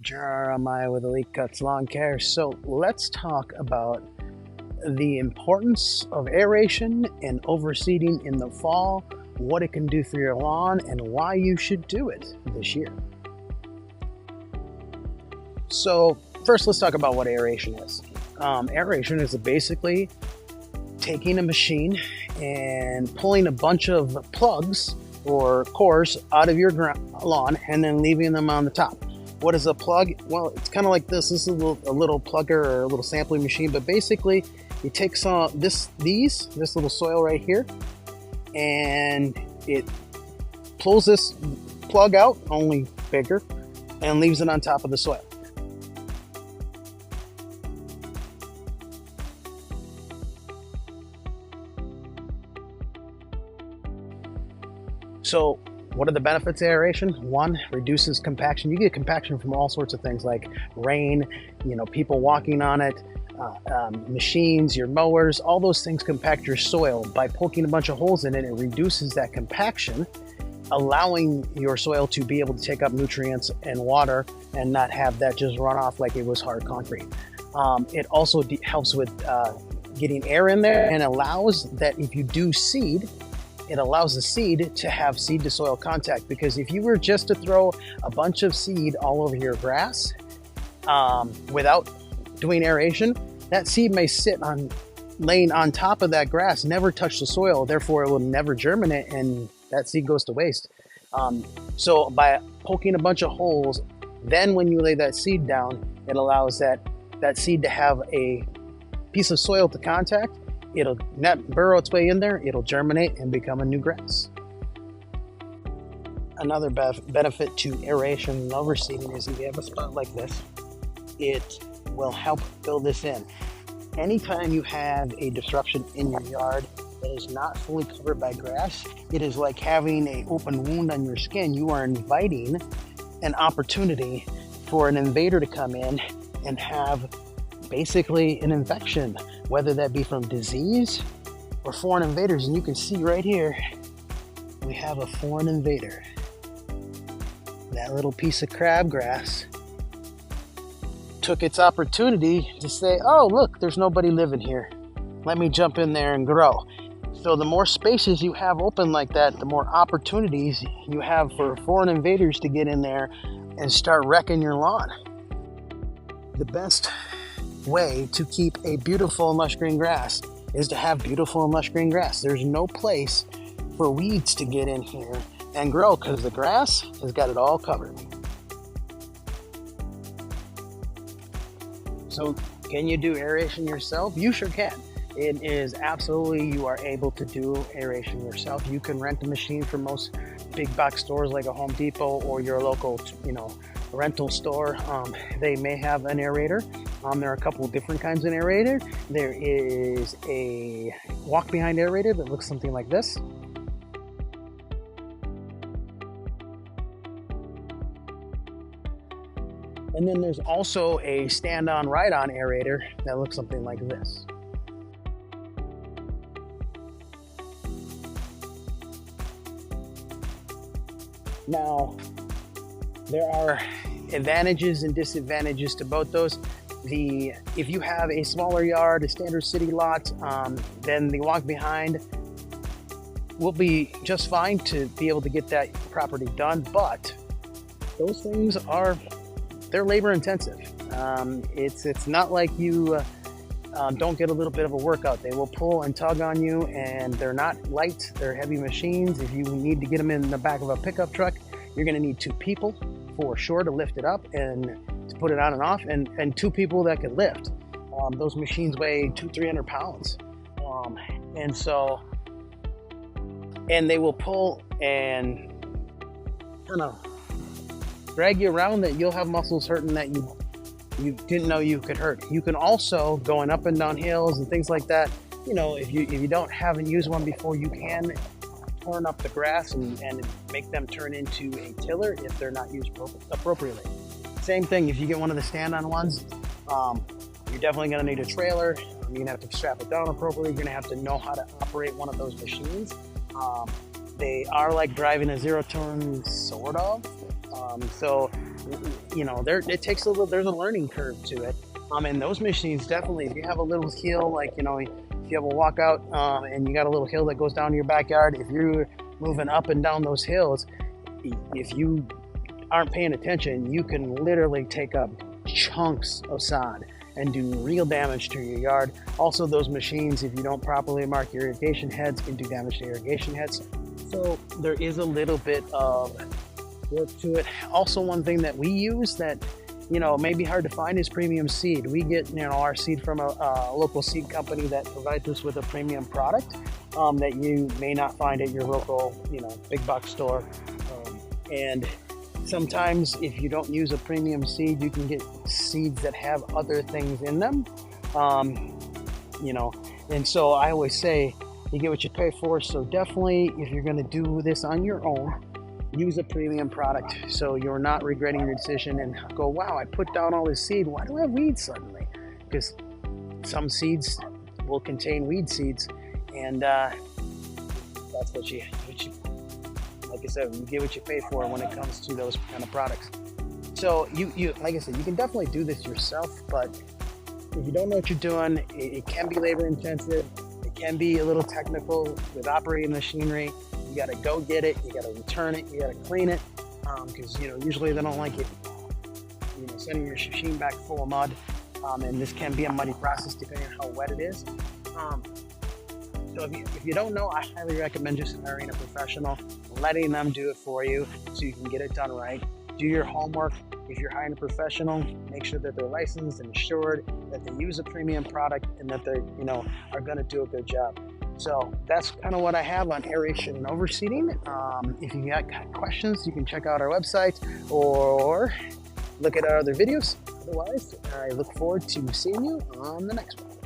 Jeremiah with Elite Cuts Lawn Care. So let's talk about the importance of aeration and overseeding in the fall, what it can do for your lawn, and why you should do it this year. So first, let's talk about what aeration is. Aeration is basically taking a machine and pulling a bunch of plugs or cores out of your lawn and then leaving them on the top. What is a plug? Well, it's kind of like this. This is a little plugger or a little sampling machine, but basically you take some this little soil right here, and it pulls this plug out, only bigger, and leaves it on top of the soil. So what are the benefits of aeration? One, reduces compaction. You get compaction from all sorts of things like rain, people walking on it, machines, your mowers, all those things compact your soil. By poking a bunch of holes in it, it reduces that compaction, allowing your soil to be able to take up nutrients and water and not have that just run off like it was hard concrete. It also helps with getting air in there, and allows that if you do seed, it allows the seed to have seed to soil contact. Because if you were just to throw a bunch of seed all over your grass without doing aeration, that seed may sit on laying on top of that grass, never touch the soil, therefore it will never germinate and that seed goes to waste. So by poking a bunch of holes, then when you lay that seed down, it allows that seed to have a piece of soil to contact. It'll burrow its way in there, it'll germinate and become a new grass. Another benefit to aeration and overseeding is if you have a spot like this, it will help fill this in. Anytime you have a disruption in your yard that is not fully covered by grass, it is like having an open wound on your skin. You are inviting an opportunity for an invader to come in and have basically an infection, whether that be from disease or foreign invaders. And you can see right here, we have a foreign invader. That little piece of crabgrass took its opportunity to say, oh, look, there's nobody living here. Let me jump in there and grow. So the more spaces you have open like that, the more opportunities you have for foreign invaders to get in there and start wrecking your lawn. The best way to keep a beautiful and lush green grass is to have beautiful and lush green grass. There's no place for weeds to get in here and grow because the grass has got it all covered. So can you do aeration yourself? You sure can. It is absolutely, you are able to do aeration yourself. You can rent a machine from most big box stores like a Home Depot or your local, rental store. They may have an aerator. There are a couple of different kinds of aerator. There is a walk behind aerator that looks something like this. And then there's also a stand-on, ride-on aerator that looks something like this. Now, there are advantages and disadvantages to both those. If you have a smaller yard, a standard city lot, then the walk behind will be just fine to be able to get that property done. But those things they're labor intensive. It's not like you don't get a little bit of a workout. They will pull and tug on you, and they're not light, they're heavy machines. If you need to get them in the back of a pickup truck, you're going to need two people for sure to lift it up and to put it on and off, and two people that can lift. Those machines weigh 200-300 pounds, and they will pull and kind of drag you around that you'll have muscles hurting that you didn't know you could hurt. You can also, going up and down hills and things like that, if you haven't used one before, you can turn up the grass and make them turn into a tiller if they're not used appropriately. Same thing, if you get one of the stand-on ones, you're definitely going to need a trailer. You're going to have to strap it down appropriately. You're going to have to know how to operate one of those machines. They are like driving a zero-turn, sort of. So you know, it takes a little, there's a learning curve to it. And those machines definitely, if you have a little hill, like, you know, if you have a walkout and you got a little hill that goes down to your backyard, if you're moving up and down those hills, if you aren't paying attention, you can literally take up chunks of sod and do real damage to your yard. Also, those machines, if you don't properly mark your irrigation heads, can do damage to irrigation heads. So there is a little bit of work to it. Also, one thing that we use that, you know, may be hard to find is premium seed. We get, you know, our seed from a local seed company that provides us with a premium product that you may not find at your local, you know, big box store. And sometimes if you don't use a premium seed, you can get seeds that have other things in them, you know. And so I always say you get what you pay for. So definitely, if you're going to do this on your own, use a premium product so you're not regretting your decision and go, wow, I put down all this seed, why do I have weeds suddenly? Because some seeds will contain weed seeds, and that's what you, like I said, you get what you pay for when it comes to those kind of products. So you like I said, you can definitely do this yourself, but if you don't know what you're doing, it can be labor intensive. It can be a little technical with operating machinery. You got to go get it. You got to return it. You got to clean it because, you know, usually they don't like it, you know, sending your machine back full of mud. And this can be a muddy process depending on how wet it is. So if you don't know, I highly recommend just hiring a professional, letting them do it for you so you can get it done right. Do your homework. If you're hiring a professional, make sure that they're licensed and insured, that they use a premium product, and that they, you know, are going to do a good job. So that's kind of what I have on aeration and overseeding. If you got questions, you can check out our website or look at our other videos. Otherwise, I look forward to seeing you on the next one.